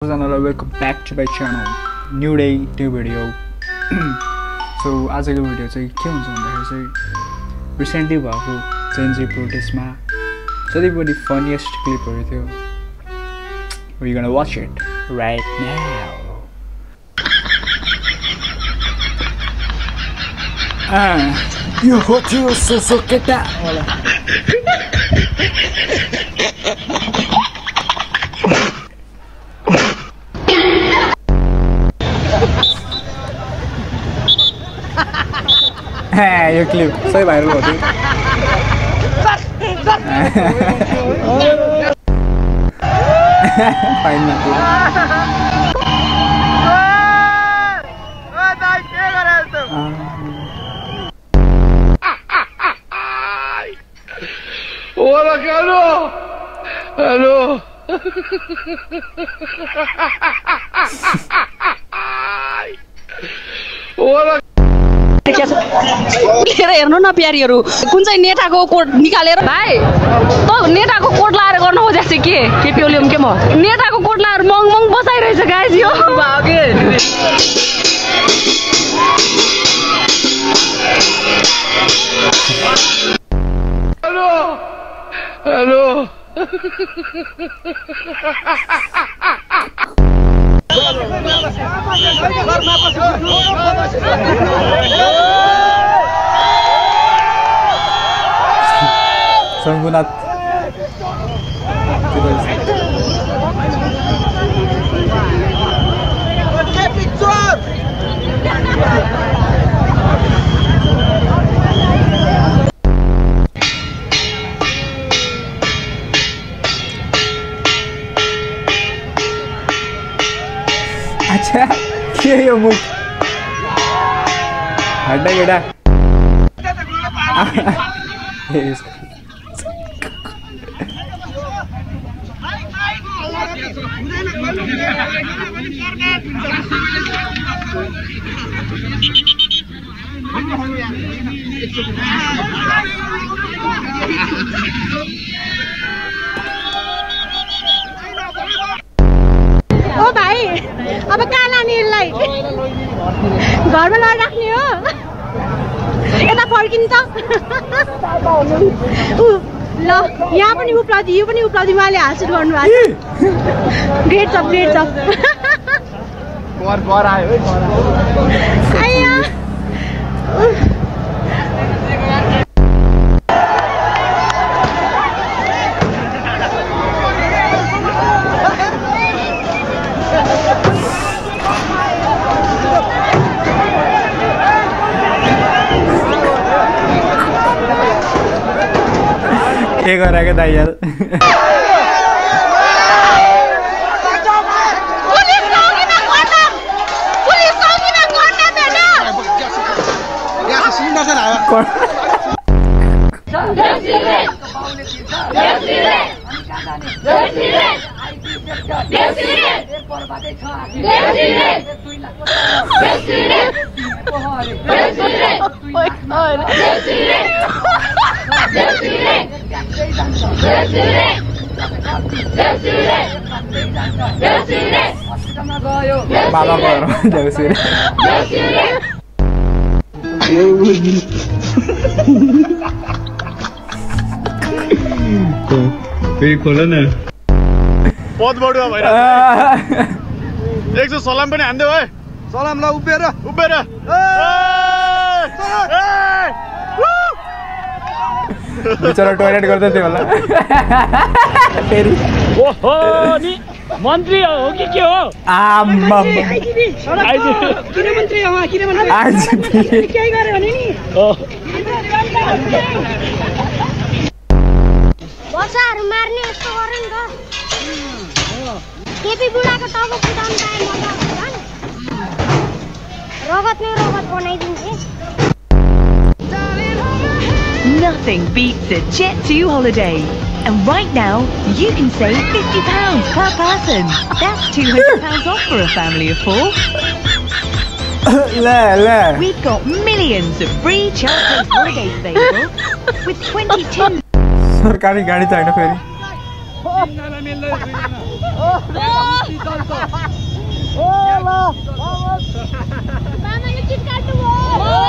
Welcome back to my channel. New day, new video. So आजको video चाहिँ के हुन्छ भन्दाखेरि चाहिँ रिसेन्टली भएको जेनजी प्रोटेस्टमा सबैभन्दा फनिएस्ट क्लिपहरु थियो. We're gonna watch it right now. You hot you so केटा होला. यो क्लिप सही भाइरल हो थियो. फाइन न Hola, Carlos. Hello. Hola. हेर्नु न प्यारीहरु कुन चाहिँ नेटाको कोड निकालेर भाइ त नेटाको कोड लाएर गर्नु हो जस्तो के पेट्रोलियम के म नेटाको कोड लाएर मंग बसाइरहेछ गाइस यो भागे हेलो हेलो Sangunat. अच्छा क्या ये मुख हटा गेड़ा ओ भाइ अब कहाँ लाने यसलाई घरमा लगेर राख्ने हो यता फर्किन्छ ल यहाँ पनि उपलब्धि यो पनि उपलब्धि उहाँले हासिल गर्नु भएको छ ग्रेट छ घर आयो आया के गरेको दाइ यार बाबा को देउसिरे फेरि खोल न पद बढुवा भइरा एकजो सलाम पनि हान्देऊ है सलाम ल उभिएर बिचारा टॉयलेट गर्दै थियो होला फेरि ओहो नि मन्त्री हो कि के हो आम्मा किन मन्त्री हो आज के गरे भने नि बसाहरु मार्ने यस्तो गरे नि त केपी बुढाको टाउको फुटाउन पाए मजा हुन्छ नि रगत बनाइदिन्थे. Nothing beats a Jet2 holiday. And right now, you can save £50 per person. That's £200 off for a family of 4. We've got millions of free children's holidays available with 22. सरकारी गाडी चाहिन फेरि मामाले किट काट्नु भयो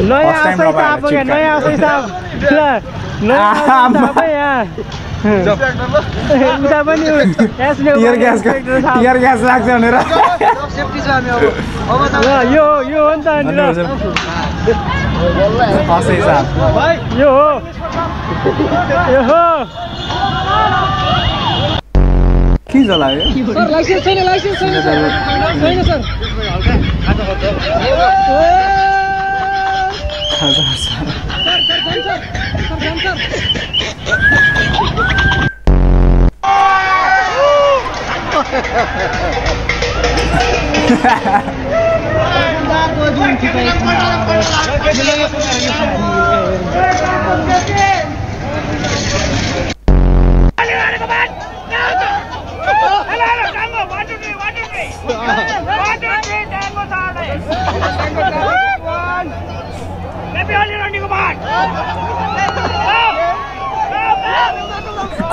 नयाँ आउँछ साहब नयाँ आउँछ साहब नयाँ आउँछ यहाँ उता पनि टियर ग्यास लाग्छ भनेर यो हो नि त अनि हसै साहब यो हो के जलायो सर लाइसेन्स छैन सर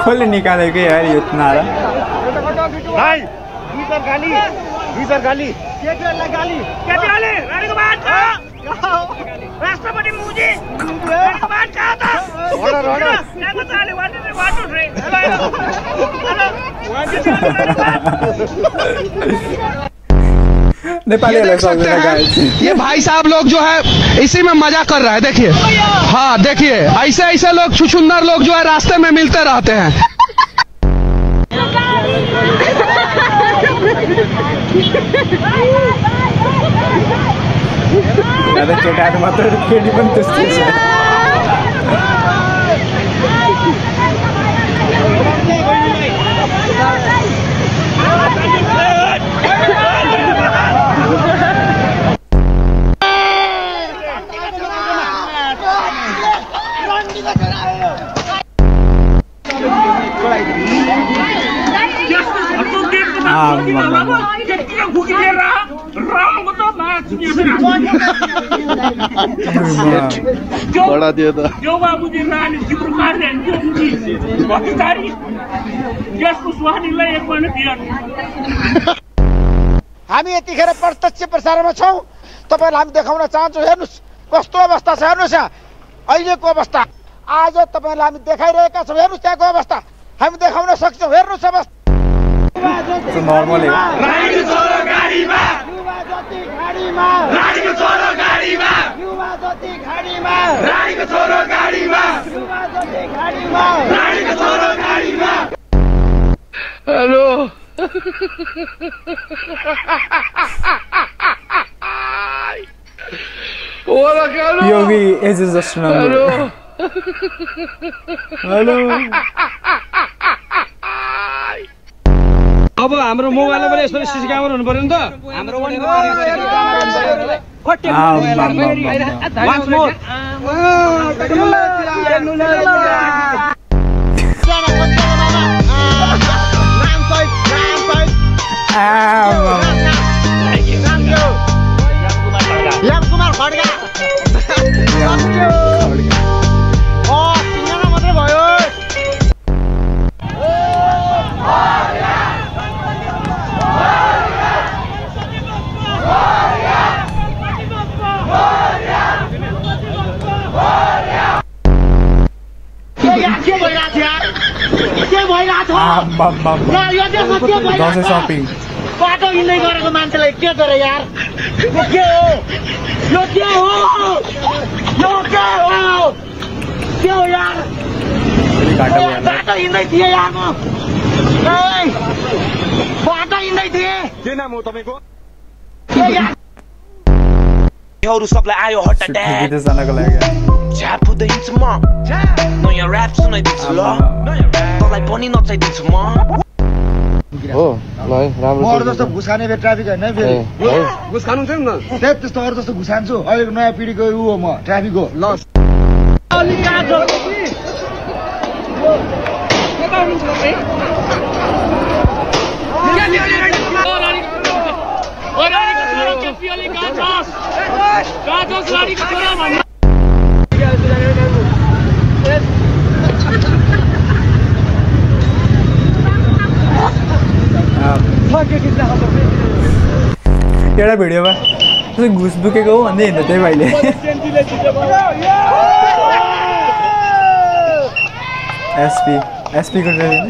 कसले निकालेको यार यो नारा भाइ गाली केटीहरुलाई गाली रानीको बात छ राष्ट्रपति मोदी रानीको बात छ त यहाँको चाले वाटु रे ये भाई साहब लोग जो है इसी में मजा कर रहा है। देखिए हाँ देखिए ऐसे ऐसे लोग छुछुंदर लोग जो है रास्ते में मिलते रहते हैं। बड़ा दियो त यो बाबुजी रानी जिब्रो मार्ने त्यो मुजी भतिजारी यसको सुहानीलाई एक महिना दियो हामी यतिखेर प्रत्यक्ष प्रसारणमा छौं तपाईहरुलाई हामी देखाउन चाहन्छौं। हेर्नुस् कस्तो अवस्था छ, हेर्नुस् यहाँ अहिलेको अवस्था आज तपाईहरुलाई हामी देखाइरहेका छौं। हेर्नुस् त्यहाँको अवस्था हामी देखाउन सक्छौं। हेर्नुस् अवस्था नर्मल है रानीको छोरो गाडीमा युवा जति खाडीमा रानीको छोरो गाडीमा युवा जति खाडीमा रानीको छोरो गाडीमा युवा जति खाडीमा रानीको छोरो गाडीमा hello Yogi age is just hello अब हाम्रो मोबाइलमा पनि यसरी सिसी क्यामेरा हुनु पर्यो नि त हाम्रो याम कुमार खड्का तिनजना मात्रै भयो। दसैँ सपिङ बाटो हिँड्दै गरेको मान्छेलाई के गरे यार? यो के हो? यो के हो? यो के हो? के हो यार? बाटो हिँड्दै थिएँ यार म। बाटो हिँड्दै थिएँ। के नाम हो तपाईको? हरू सबलाई आयो हट अट्याक जानको लागि झ्याप हुँदैछु म नयाँ ऱ्याप सुनाइदिन्छु ल तँलाई पनि नचाइदिन्छु म हो ल राम्रो म अरू जस्तो घुस खाने ट्राफिक हैन है फेरि घुस खानु छैन न त्यस्तो अरू जस्तो घुस खान्छु अहिलेको नयाँ पिढीको उ हो म ट्राफिक हो ल एउटा भिडियोमा त्यसो घुस दुखेको हो भन्दै हिँड्दा त्यही भाइले एसपी को ट्रेनिङ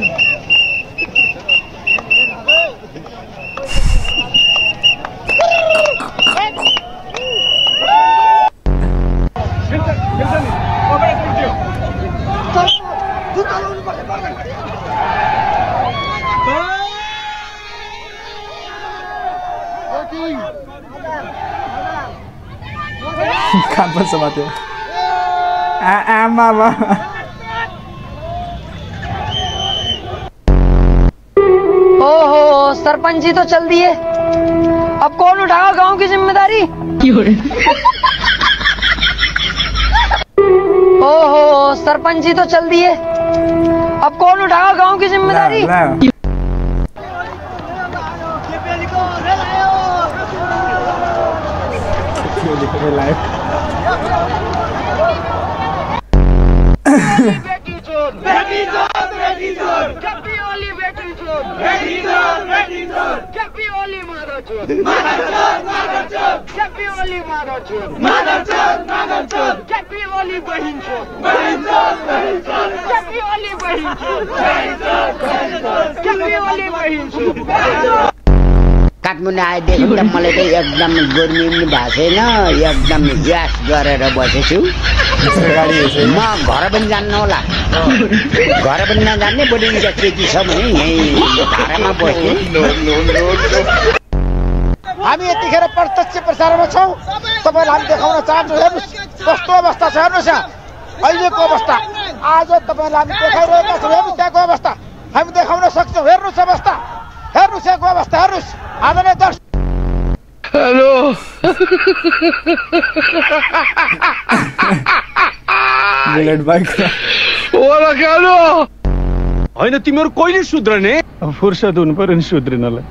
कान समात्यो आमा ओहो सरपंच जी तो चल दिए, अब कौन उठाएगा गांव की जिम्मेदारी? ओहो सरपंच जी तो चल दिए, अब कौन उठाएगा गांव की जिम्मेदारी? काठमाडौँ आएदेखि त मलाई त एकदम गर्मी पनि भएको छैन, एकदम ग्यास गरेर बसेछु। म घर पनि जान्न होला, घर पनि नजान्ने बढी केटी छ भने यहीँ धारामा बस्ने। हामी यतिखेर प्रत्यक्ष प्रसारणमा छौँ, तपाईँलाई हामी देखाउन चाहन्छौँ। हेर्नुहोस् कस्तो अवस्था छ, हेर्नुहोस् यहाँ अहिलेको अवस्था आज तपाईँलाई हामी देखाइरहेका छौँ। हेर्नुहोस् त्यहाँको अवस्था हामी देखाउन सक्छौँ। हेर्नुहोस् अवस्था, हेर्नुहोस् यहाँको अवस्था, हेर्नुहोस् आदरणीय दर्शक। हेलो बुलेट बाइक ओला कालो होइन, तिमीहरू कहिले सुध्रने? फुर्सद हुनु पर्यो नि सुध्रिनलाई।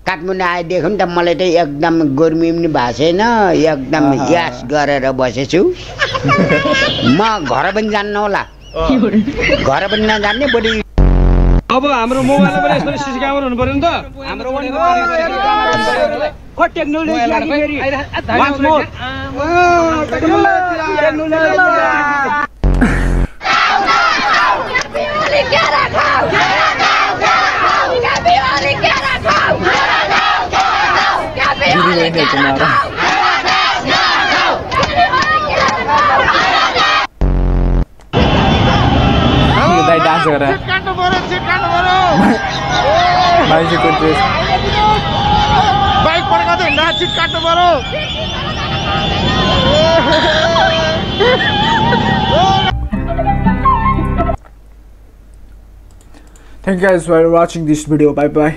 काठमाडौँ आएदेखि त मलाई त एकदम गर्मी पनि भएको छैन, एकदम ग्यास गरेर बसेछु। म घर पनि जान्न होला, घर पनि नजान्ने बढी। अब हाम्रो मोबाइलमा पनि यसरी सिसी क्यामेरा हुनु पर्यो नि त। हाम्रो डांस कर रहा है भाई जी को ड्रेस बाइक पड़ेगा तो ना सीट काटो मारो। Thank you guys for watching this video. Bye bye.